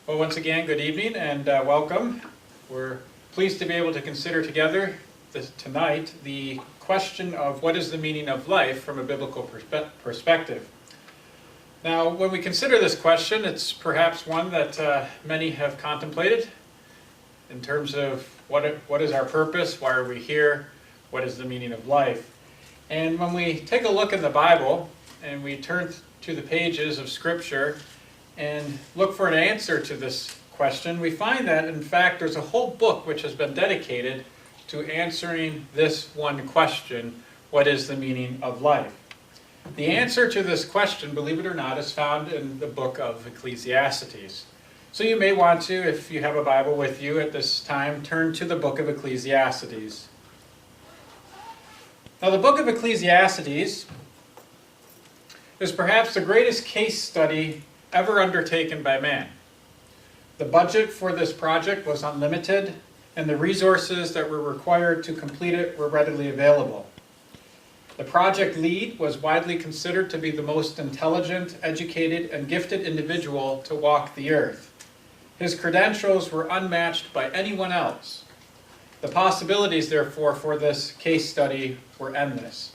Well, once again, good evening and welcome. We're pleased to be able to consider together tonight the question of what is the meaning of life from a biblical perspective. Now, when we consider this question, it's perhaps one that many have contemplated in terms of what is our purpose, why are we here, what is the meaning of life. And when we take a look in the Bible and we turn to the pages of Scripture and look for an answer to this question, we find that, in fact, there's a whole book which has been dedicated to answering this one question, what is the meaning of life? The answer to this question, believe it or not, is found in the Book of Ecclesiastes. So you may want to, if you have a Bible with you at this time, turn to the Book of Ecclesiastes. Now, the Book of Ecclesiastes is perhaps the greatest case study ever undertaken by man. The budget for this project was unlimited, and the resources that were required to complete it were readily available. The project lead was widely considered to be the most intelligent, educated, and gifted individual to walk the earth. His credentials were unmatched by anyone else. The possibilities, therefore, for this case study were endless.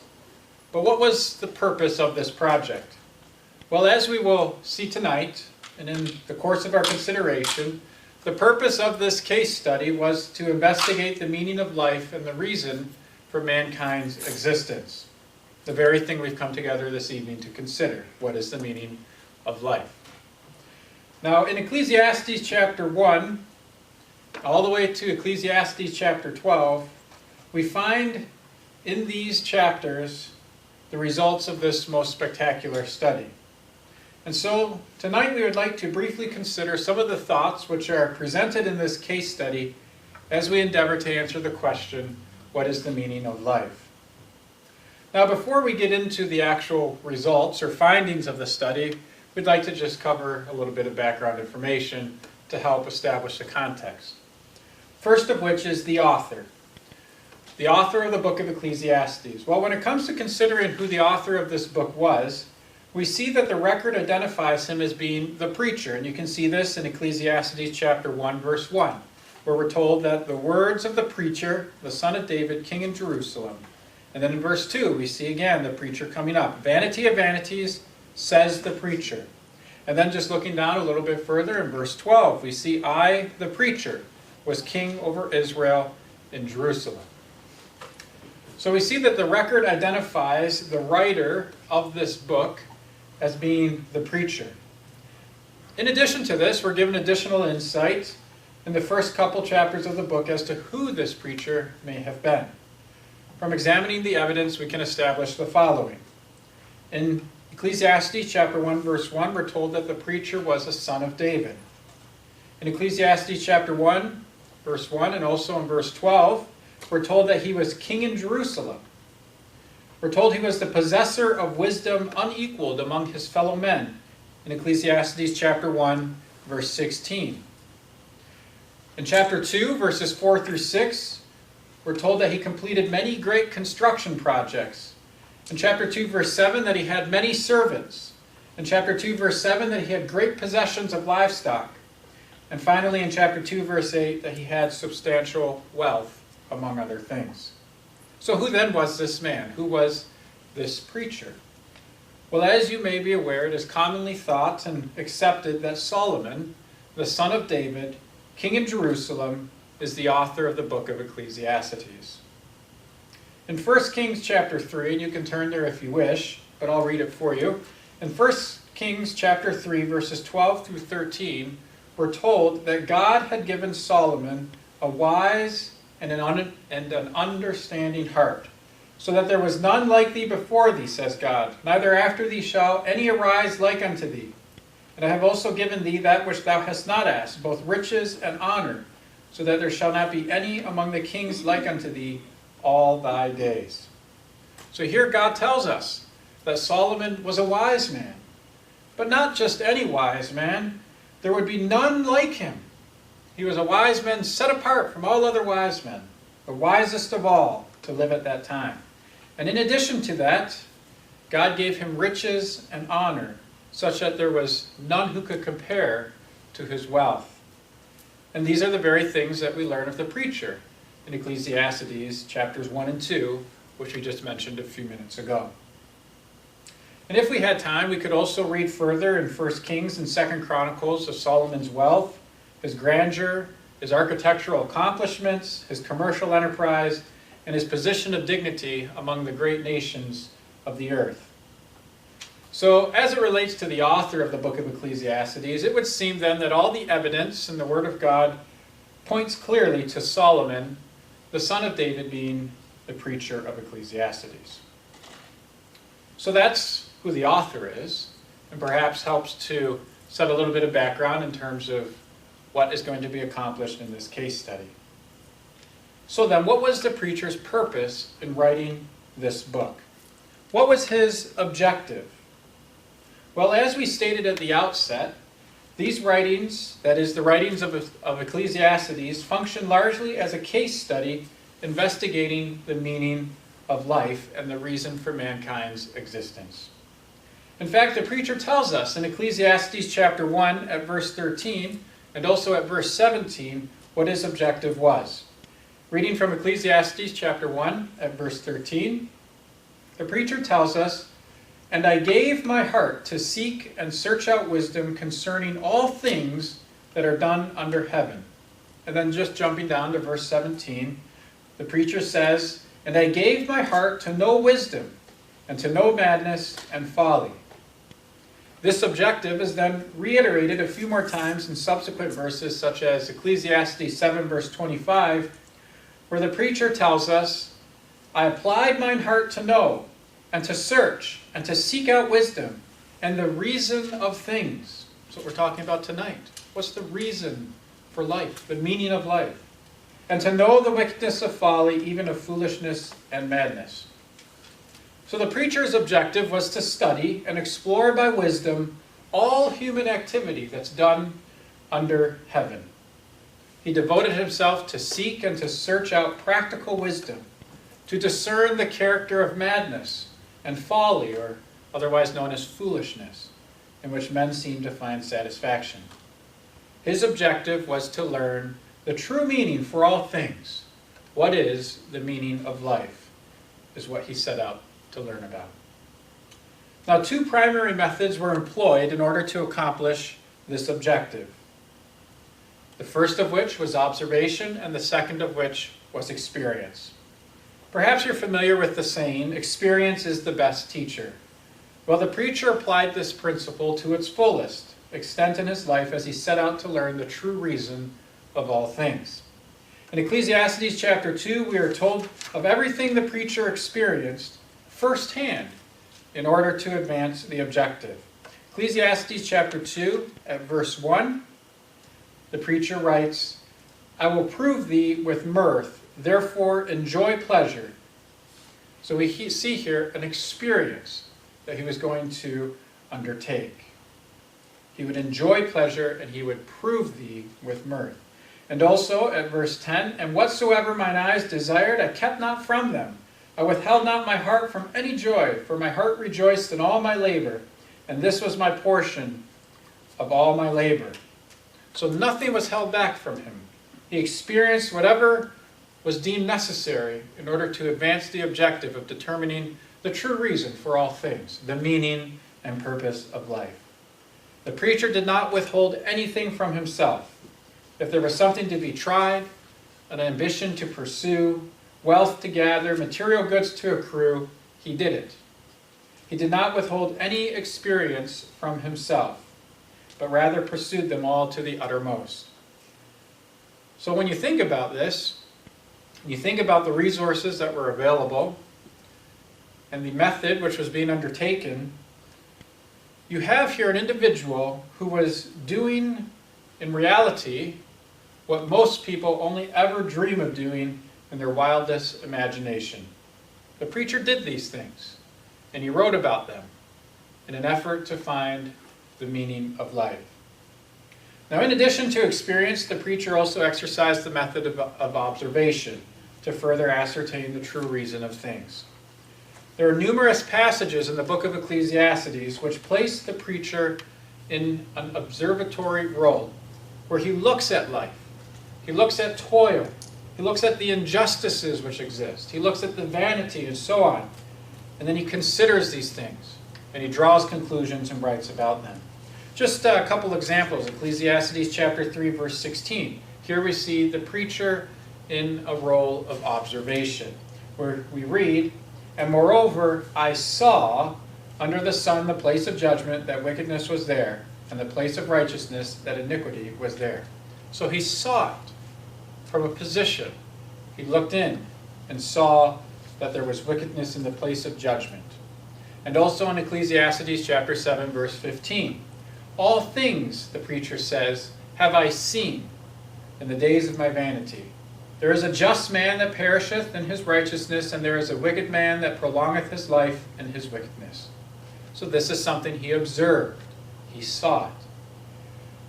But what was the purpose of this project? Well, as we will see tonight, and in the course of our consideration, the purpose of this case study was to investigate the meaning of life and the reason for mankind's existence. The very thing we've come together this evening to consider. What is the meaning of life? Now, in Ecclesiastes chapter 1, all the way to Ecclesiastes chapter 12, we find in these chapters the results of this most spectacular study. And so tonight we would like to briefly consider some of the thoughts which are presented in this case study as we endeavor to answer the question, what is the meaning of life? Now, before we get into the actual results or findings of the study, we'd like to just cover a little bit of background information to help establish the context. First of which is the author. The author of the Book of Ecclesiastes. Well, when it comes to considering who the author of this book was, we see that the record identifies him as being the preacher. And you can see this in Ecclesiastes chapter 1, verse 1, where we're told that the words of the preacher, the son of David, king in Jerusalem. And then in verse 2, we see again the preacher coming up. Vanity of vanities, says the preacher. And then just looking down a little bit further, in verse 12, we see I, the preacher, was king over Israel in Jerusalem. So we see that the record identifies the writer of this book as being the preacher. In addition to this, we're given additional insight in the first couple chapters of the book as to who this preacher may have been. From examining the evidence, we can establish the following. In Ecclesiastes chapter 1, verse 1, we're told that the preacher was a son of David. In Ecclesiastes chapter 1, verse 1, and also in verse 12, we're told that he was king in Jerusalem. We're told he was the possessor of wisdom unequaled among his fellow men in Ecclesiastes chapter 1, verse 16. In chapter 2, verses 4 through 6, we're told that he completed many great construction projects. In chapter 2, verse 7, that he had many servants. In chapter 2, verse 7, that he had great possessions of livestock. And finally, in chapter 2, verse 8, that he had substantial wealth, among other things. So who then was this man? Who was this preacher? Well, as you may be aware, it is commonly thought and accepted that Solomon, the son of David, king in Jerusalem, is the author of the Book of Ecclesiastes. In 1 Kings chapter 3, and you can turn there if you wish, but I'll read it for you. In 1 Kings chapter 3, verses 12 through 13, we're told that God had given Solomon a wise and an understanding heart, so that there was none like thee before thee, says God, neither after thee shall any arise like unto thee. And I have also given thee that which thou hast not asked, both riches and honor, so that there shall not be any among the kings like unto thee all thy days. So here God tells us that Solomon was a wise man, but not just any wise man. There would be none like him. He was a wise man set apart from all other wise men, the wisest of all to live at that time. And in addition to that, God gave him riches and honor, such that there was none who could compare to his wealth. And these are the very things that we learn of the preacher in Ecclesiastes chapters 1 and 2, which we just mentioned a few minutes ago. And if we had time, we could also read further in 1 Kings and 2 Chronicles of Solomon's wealth, his grandeur, his architectural accomplishments, his commercial enterprise, and his position of dignity among the great nations of the earth. So, as it relates to the author of the Book of Ecclesiastes, it would seem then that all the evidence in the Word of God points clearly to Solomon, the son of David, being the preacher of Ecclesiastes. So that's who the author is, and perhaps helps to set a little bit of background in terms of what is going to be accomplished in this case study. So then, what was the preacher's purpose in writing this book? What was his objective? Well, as we stated at the outset, these writings, that is, the writings of Ecclesiastes, function largely as a case study investigating the meaning of life and the reason for mankind's existence. In fact, the preacher tells us in Ecclesiastes chapter 1 at verse 13 and also at verse 17 what his objective was. Reading from Ecclesiastes chapter 1 at verse 13, the preacher tells us, "And I gave my heart to seek and search out wisdom concerning all things that are done under heaven." And then just jumping down to verse 17, the preacher says, "And I gave my heart to know wisdom, and to know madness and folly." This objective is then reiterated a few more times in subsequent verses, such as Ecclesiastes 7 verse 25, where the preacher tells us, "I applied mine heart to know, and to search, and to seek out wisdom, and the reason of things." That's what we're talking about tonight. What's the reason for life, the meaning of life? "And to know the wickedness of folly, even of foolishness and madness." So the preacher's objective was to study and explore by wisdom all human activity that's done under heaven. He devoted himself to seek and to search out practical wisdom, to discern the character of madness and folly, or otherwise known as foolishness, in which men seem to find satisfaction. His objective was to learn the true meaning for all things. What is the meaning of life, is what he set out to learn about. Now, two primary methods were employed in order to accomplish this objective. The first of which was observation, and the second of which was experience. Perhaps you're familiar with the saying, "Experience is the best teacher." Well, the preacher applied this principle to its fullest extent in his life as he set out to learn the true reason of all things. In Ecclesiastes chapter 2, we are told of everything the preacher experienced firsthand in order to advance the objective. Ecclesiastes chapter 2 at verse 1, the preacher writes, "I will prove thee with mirth, therefore enjoy pleasure." So we see here an experience that he was going to undertake. He would enjoy pleasure, and he would prove thee with mirth. And also at verse 10, "And whatsoever mine eyes desired, I kept not from them. I withheld not my heart from any joy, for my heart rejoiced in all my labor, and this was my portion of all my labor." So nothing was held back from him. He experienced whatever was deemed necessary in order to advance the objective of determining the true reason for all things, the meaning and purpose of life. The preacher did not withhold anything from himself. If there was something to be tried, an ambition to pursue, wealth to gather, material goods to accrue, he did it. He did not withhold any experience from himself, but rather pursued them all to the uttermost. So when you think about this, you think about the resources that were available and the method which was being undertaken, you have here an individual who was doing, in reality, what most people only ever dream of doing in their wildest imagination. The preacher did these things, and he wrote about them in an effort to find the meaning of life. Now, in addition to experience, the preacher also exercised the method of observation to further ascertain the true reason of things. There are numerous passages in the book of Ecclesiastes which place the preacher in an observatory role where he looks at life. He looks at toil. He looks at the injustices which exist. He looks at the vanity and so on. And then he considers these things. And he draws conclusions and writes about them. Just a couple examples. Ecclesiastes chapter 3, verse 16. Here we see the preacher in a role of observation, where we read, "And moreover, I saw under the sun the place of judgment, that wickedness was there, and the place of righteousness, that iniquity was there." So he saw it from a position. He looked in and saw that there was wickedness in the place of judgment. And also in Ecclesiastes chapter 7, verse 15. "All things," the preacher says, "have I seen in the days of my vanity. There is a just man that perisheth in his righteousness, and there is a wicked man that prolongeth his life in his wickedness." So this is something he observed. He saw it.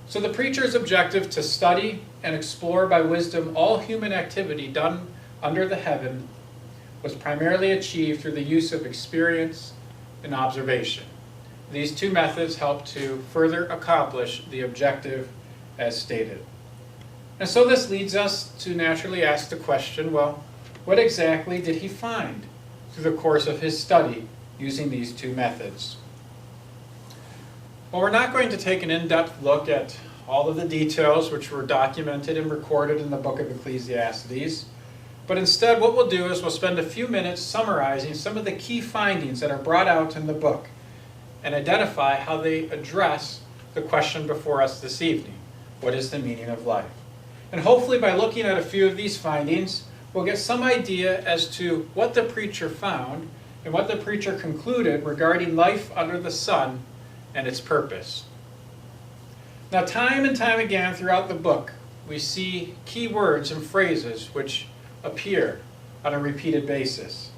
So the preacher's objective to study and explore by wisdom all human activity done under the heaven was primarily achieved through the use of experience and observation. These two methods help to further accomplish the objective as stated. And so this leads us to naturally ask the question, well, what exactly did he find through the course of his study using these two methods? Well, we're not going to take an in-depth look at all of the details which were documented and recorded in the Book of Ecclesiastes, but instead what we'll do is we'll spend a few minutes summarizing some of the key findings that are brought out in the book and identify how they address the question before us this evening. What is the meaning of life? And hopefully by looking at a few of these findings, we'll get some idea as to what the preacher found and what the preacher concluded regarding life under the sun and its purpose. Now, time and time again throughout the book, we see key words and phrases which appear on a repeated basis.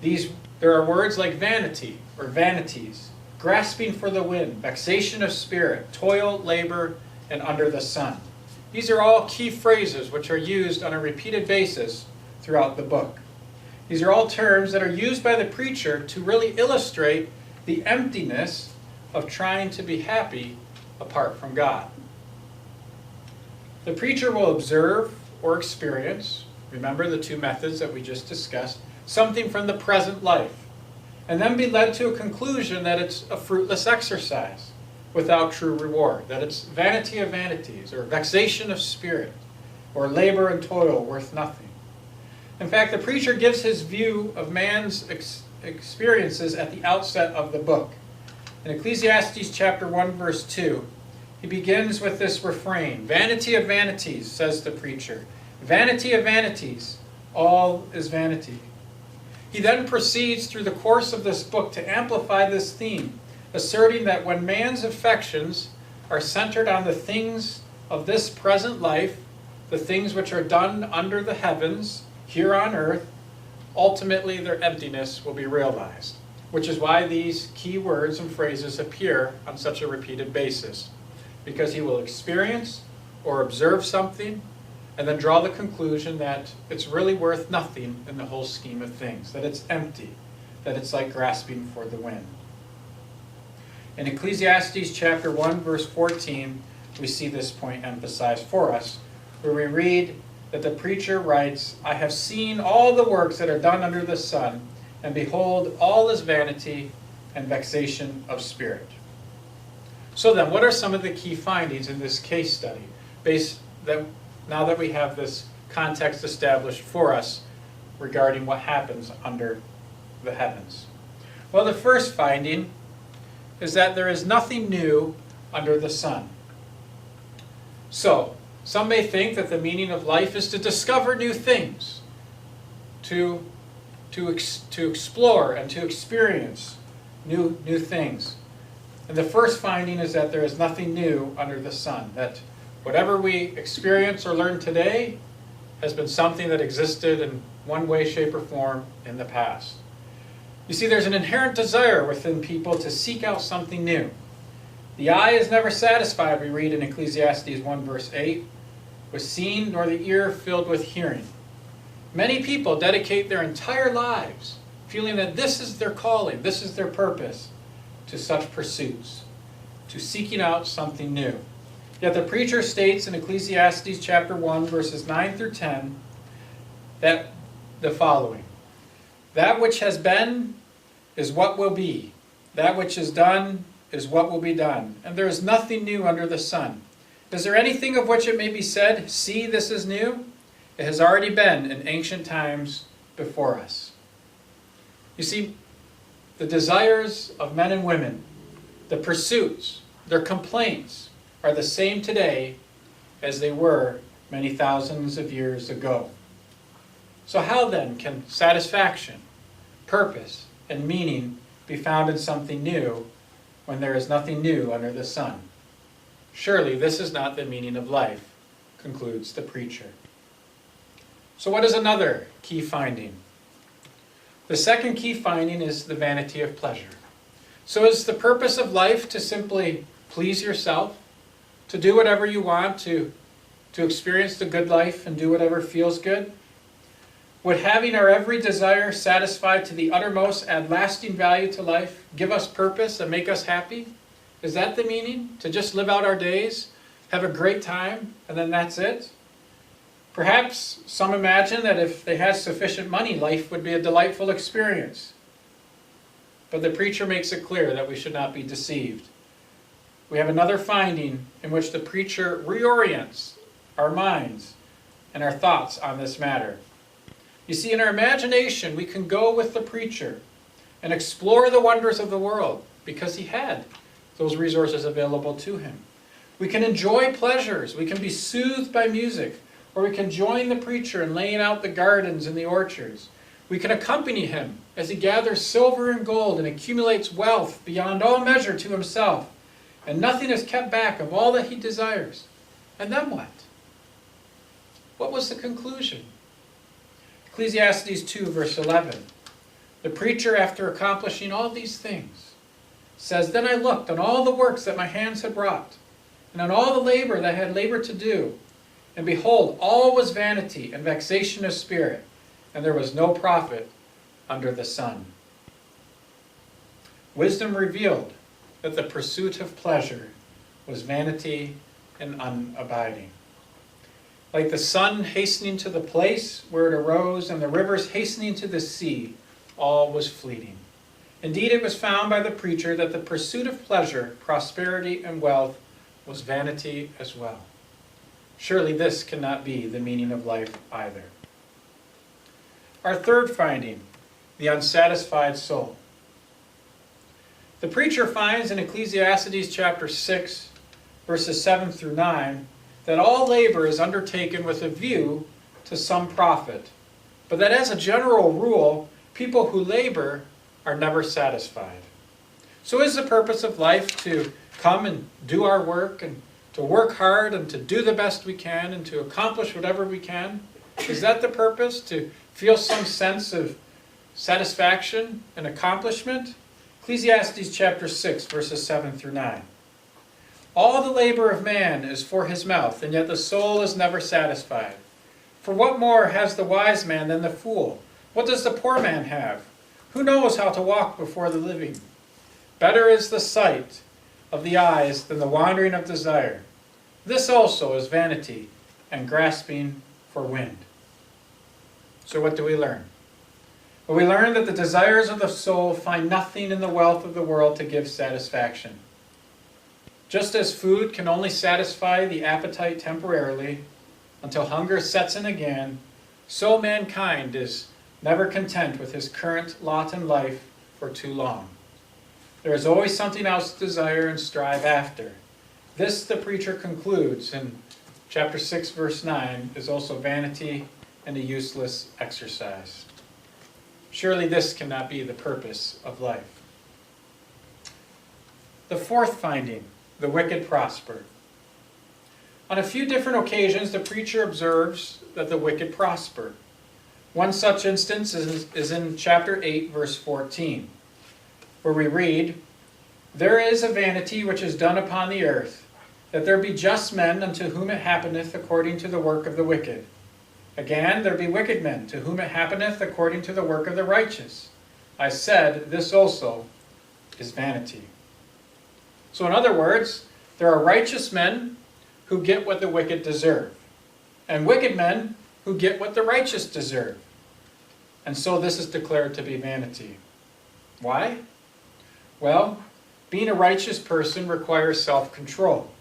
There are words like vanity or vanities, grasping for the wind, vexation of spirit, toil, labor, and under the sun. These are all key phrases which are used on a repeated basis throughout the book. These are all terms that are used by the preacher to really illustrate the emptiness of trying to be happy apart from God. The preacher will observe or experience, remember the two methods that we just discussed, something from the present life, and then be led to a conclusion that it's a fruitless exercise without true reward, that it's vanity of vanities, or vexation of spirit, or labor and toil worth nothing. In fact, the preacher gives his view of man's experiences at the outset of the book. In Ecclesiastes chapter 1, verse 2, he begins with this refrain, "Vanity of vanities," says the preacher. "Vanity of vanities, all is vanity." He then proceeds through the course of this book to amplify this theme, asserting that when man's affections are centered on the things of this present life, the things which are done under the heavens, here on earth, ultimately their emptiness will be realized, which is why these key words and phrases appear on such a repeated basis, because he will experience or observe something and then draw the conclusion that it's really worth nothing in the whole scheme of things, that it's empty, that it's like grasping for the wind. In Ecclesiastes chapter 1, verse 14, we see this point emphasized for us, where we read that the preacher writes, "I have seen all the works that are done under the sun, and behold, all is vanity and vexation of spirit." So then, what are some of the key findings in this case study, now that we have this context established for us regarding what happens under the heavens? Well, the first finding is that there is nothing new under the sun. So, some may think that the meaning of life is to discover new things, to explore and to experience new things. And the first finding is that there is nothing new under the sun, that whatever we experience or learn today has been something that existed in one way, shape, or form in the past. You see, there's an inherent desire within people to seek out something new. The eye is never satisfied, we read in Ecclesiastes 1 verse 8, with seeing, nor the ear filled with hearing. Many people dedicate their entire lives feeling that this is their calling, this is their purpose, to such pursuits. to seeking out something new. Yet the preacher states in Ecclesiastes chapter 1, verses 9 through 10, that the following: "That which has been is what will be. That which is done is what will be done. And there is nothing new under the sun. Is there anything of which it may be said, 'See, this is new'? It has already been in ancient times before us." You see, the desires of men and women, the pursuits, their complaints, are the same today as they were many thousands of years ago. So how then can satisfaction, purpose, and meaning be found in something new when there is nothing new under the sun? Surely this is not the meaning of life, concludes the preacher. So what is another key finding? The second key finding is the vanity of pleasure. So is the purpose of life to simply please yourself, to do whatever you want, to experience the good life and do whatever feels good? Would having our every desire satisfied to the uttermost add lasting value to life, give us purpose, and make us happy? Is that the meaning? To just live out our days, have a great time, and then that's it? Perhaps some imagine that if they had sufficient money, life would be a delightful experience. But the preacher makes it clear that we should not be deceived. We have another finding in which the preacher reorients our minds and our thoughts on this matter. You see, in our imagination, we can go with the preacher and explore the wonders of the world because he had those resources available to him. We can enjoy pleasures. We can be soothed by music, or we can join the preacher in laying out the gardens and the orchards. We can accompany him as he gathers silver and gold and accumulates wealth beyond all measure to himself, and nothing is kept back of all that he desires. And then what? What was the conclusion? Ecclesiastes 2, verse 11. The preacher, after accomplishing all these things, says, "Then I looked on all the works that my hands had wrought, and on all the labor that I had labored to do, and behold, all was vanity and vexation of spirit, and there was no profit under the sun." Wisdom revealed that the pursuit of pleasure was vanity and unabiding. Like the sun hastening to the place where it arose, and the rivers hastening to the sea, all was fleeting. Indeed, it was found by the preacher that the pursuit of pleasure, prosperity, and wealth was vanity as well. Surely this cannot be the meaning of life either. Our third finding, the unsatisfied soul. The preacher finds in Ecclesiastes chapter 6, verses 7 through 9, that all labor is undertaken with a view to some profit, but that as a general rule, people who labor are never satisfied. So is the purpose of life to come and do our work, and to work hard, and to do the best we can, and to accomplish whatever we can? Is that the purpose? To feel some sense of satisfaction and accomplishment? Ecclesiastes chapter 6, verses 7 through 9. "All the labor of man is for his mouth, and yet the soul is never satisfied. For what more has the wise man than the fool? What does the poor man have? Who knows how to walk before the living? Better is the sight of the eyes than the wandering of desire. This also is vanity and grasping for wind." So what do we learn? Well, we learn that the desires of the soul find nothing in the wealth of the world to give satisfaction. Just as food can only satisfy the appetite temporarily until hunger sets in again, so mankind is never content with his current lot in life for too long. There is always something else to desire and strive after. This, the preacher concludes in chapter 6, verse 9, is also vanity and a useless exercise. Surely this cannot be the purpose of life. The fourth finding, the wicked prosper. On a few different occasions, the preacher observes that the wicked prosper. One such instance is in chapter 8, verse 14, where we read, "There is a vanity which is done upon the earth, that there be just men unto whom it happeneth according to the work of the wicked. Again, there be wicked men to whom it happeneth according to the work of the righteous. I said, this also is vanity." So in other words, there are righteous men who get what the wicked deserve, and wicked men who get what the righteous deserve. And so this is declared to be vanity. Why? Well, being a righteous person requires self-control,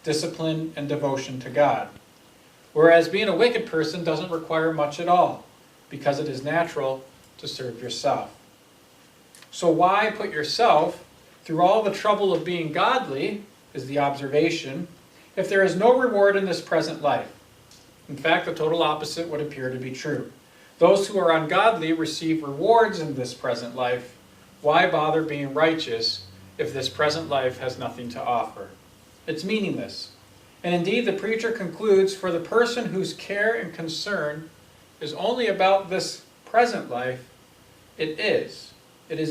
discipline, and devotion to God. Whereas being a wicked person doesn't require much at all, because it is natural to serve yourself. So why put yourself through all the trouble of being godly, is the observation, if there is no reward in this present life? In fact, the total opposite would appear to be true. Those who are ungodly receive rewards in this present life. Why bother being righteous if this present life has nothing to offer? It's meaningless. And indeed, the preacher concludes, for the person whose care and concern is only about this present life, it is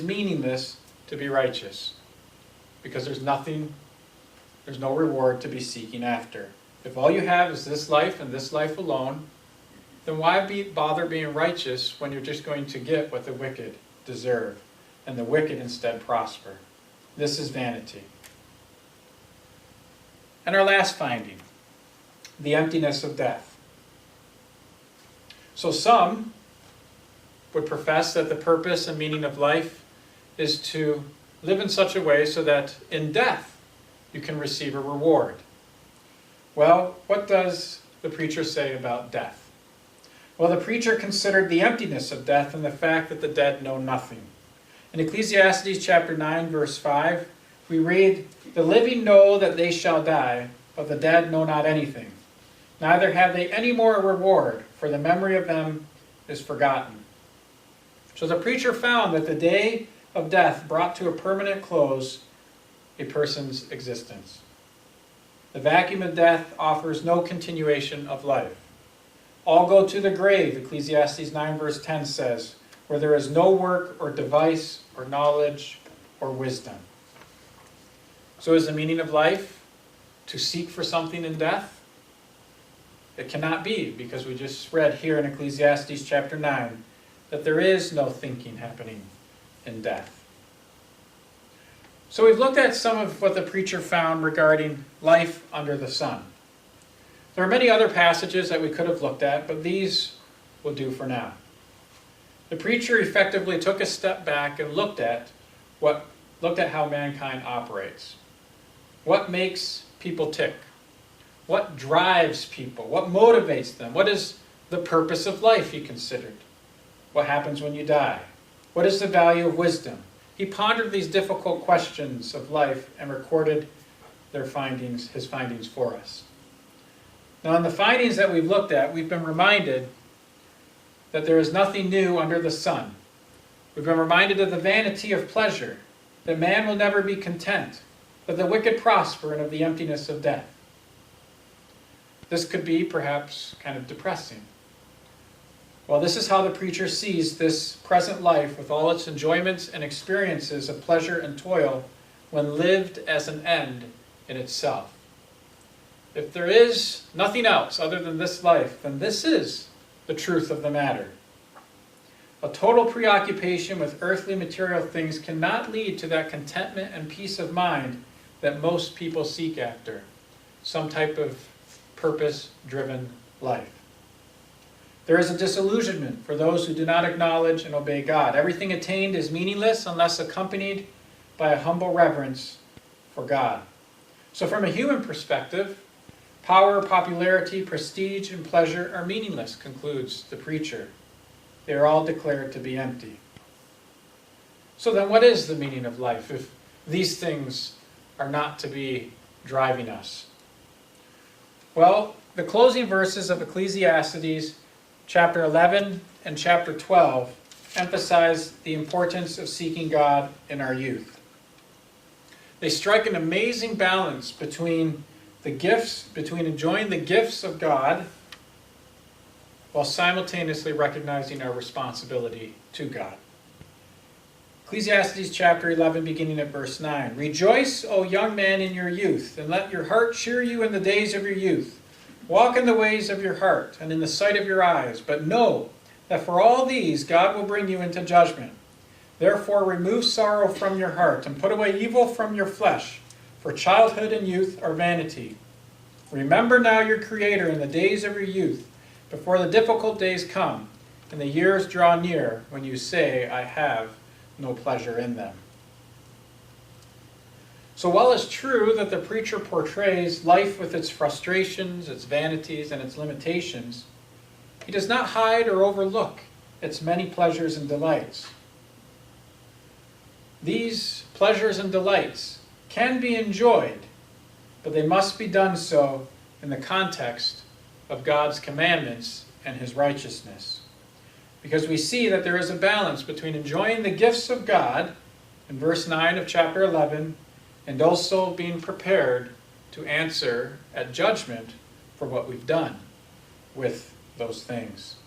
meaningless to be righteous, because there's no reward to be seeking after. If all you have is this life and this life alone, then why bother being righteous when you're just going to get what the wicked deserve, and the wicked instead prosper? This is vanity. And our last finding, the emptiness of death. So some would profess that the purpose and meaning of life is to live in such a way so that in death you can receive a reward. Well, what does the preacher say about death? Well, the preacher considered the emptiness of death and the fact that the dead know nothing. In Ecclesiastes chapter 9, verse 5, we read, "The living know that they shall die, but the dead know not anything. Neither have they any more reward, for the memory of them is forgotten." So the preacher found that the day of death brought to a permanent close a person's existence. The vacuum of death offers no continuation of life. All go to the grave, Ecclesiastes 9 verse 10 says, where there is no work or device or knowledge or wisdom. So is the meaning of life to seek for something in death? It cannot be, because we just read here in Ecclesiastes chapter 9 that there is no thinking happening in death. So we've looked at some of what the preacher found regarding life under the sun. There are many other passages that we could have looked at, but these will do for now. The preacher effectively took a step back and looked at how mankind operates. What makes people tick? What drives people? What motivates them? What is the purpose of life, he considered? What happens when you die? What is the value of wisdom? He pondered these difficult questions of life and recorded his findings for us. Now, in the findings that we've looked at, we've been reminded that there is nothing new under the sun. We've been reminded of the vanity of pleasure, that man will never be content, that the wicked prosper, and of the emptiness of death. This could be perhaps kind of depressing. Well, this is how the preacher sees this present life with all its enjoyments and experiences of pleasure and toil when lived as an end in itself. If there is nothing else other than this life, then this is the truth of the matter. A total preoccupation with earthly material things cannot lead to that contentment and peace of mind that most people seek after, some type of purpose-driven life. There is a disillusionment for those who do not acknowledge and obey God. Everything attained is meaningless unless accompanied by a humble reverence for God. So from a human perspective, power, popularity, prestige, and pleasure are meaningless, concludes the preacher. They are all declared to be empty. So then what is the meaning of life if these things are not to be driving us? Well, the closing verses of Ecclesiastes chapter 11 and chapter 12 emphasize the importance of seeking God in our youth. They strike an amazing balance between enjoying the gifts of God while simultaneously recognizing our responsibility to God. Ecclesiastes chapter 11, beginning at verse 9. "Rejoice, O young man, in your youth, and let your heart cheer you in the days of your youth. Walk in the ways of your heart, and in the sight of your eyes. But know that for all these God will bring you into judgment. Therefore remove sorrow from your heart, and put away evil from your flesh. For childhood and youth are vanity. Remember now your Creator in the days of your youth, before the difficult days come, and the years draw near when you say, I have no pleasure in them. So while it's true that the preacher portrays life with its frustrations, its vanities, and its limitations, he does not hide or overlook its many pleasures and delights. These pleasures and delights can be enjoyed, but they must be done so in the context of God's commandments and his righteousness. Because we see that there is a balance between enjoying the gifts of God, in verse 9 of chapter 11, and also being prepared to answer at judgment for what we've done with those things.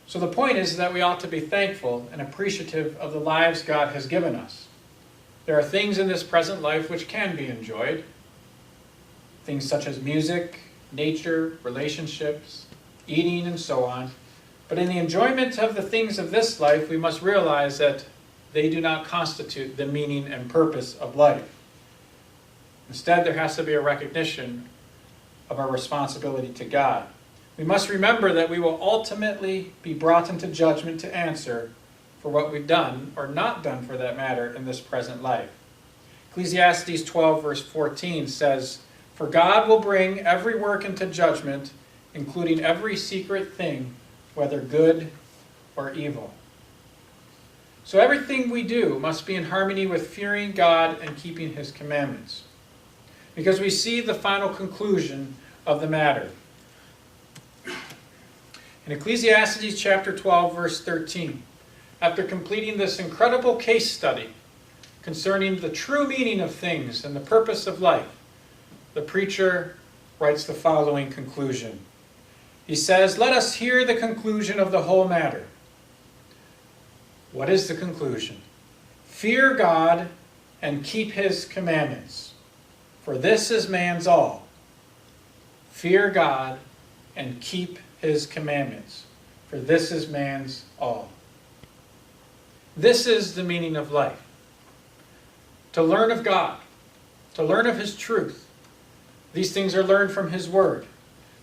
So the point is that we ought to be thankful and appreciative of the lives God has given us. There are things in this present life which can be enjoyed. Things such as music, nature, relationships, eating, and so on. But in the enjoyment of the things of this life, we must realize that they do not constitute the meaning and purpose of life. Instead, there has to be a recognition of our responsibility to God. We must remember that we will ultimately be brought into judgment to answer for what we've done, or not done for that matter, in this present life. Ecclesiastes 12 verse 14 says, For God will bring every work into judgment, including every secret thing, whether good or evil. So everything we do must be in harmony with fearing God and keeping his commandments. Because we see the final conclusion of the matter. In Ecclesiastes chapter 12, verse 13, after completing this incredible case study concerning the true meaning of things and the purpose of life, the preacher writes the following conclusion. He says, Let us hear the conclusion of the whole matter. What is the conclusion? Fear God and keep his commandments, for this is man's all. Fear God and keep his commandments, for this is man's all. This is the meaning of life. To learn of God, to learn of his truth. These things are learned from his word.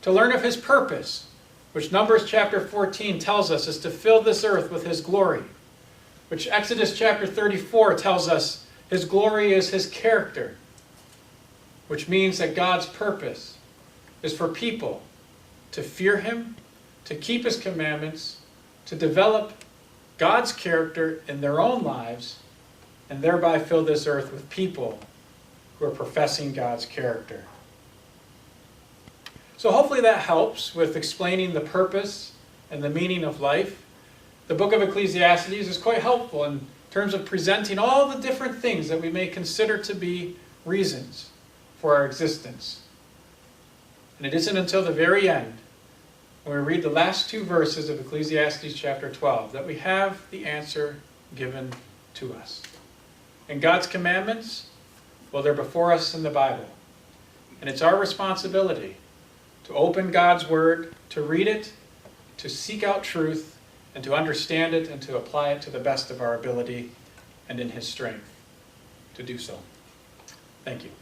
To learn of his purpose, which Numbers chapter 14 tells us is to fill this earth with his glory, which Exodus chapter 34 tells us his glory is his character, which means that God's purpose is for people to fear him, to keep his commandments, to develop God's character in their own lives, and thereby fill this earth with people who are professing God's character. So hopefully that helps with explaining the purpose and the meaning of life. The book of Ecclesiastes is quite helpful in terms of presenting all the different things that we may consider to be reasons for our existence. And it isn't until the very end, when we read the last two verses of Ecclesiastes chapter 12, that we have the answer given to us. And God's commandments, well, they're before us in the Bible. And it's our responsibility to open God's word, to read it, to seek out truth, and to understand it and to apply it to the best of our ability and in his strength to do so. Thank you.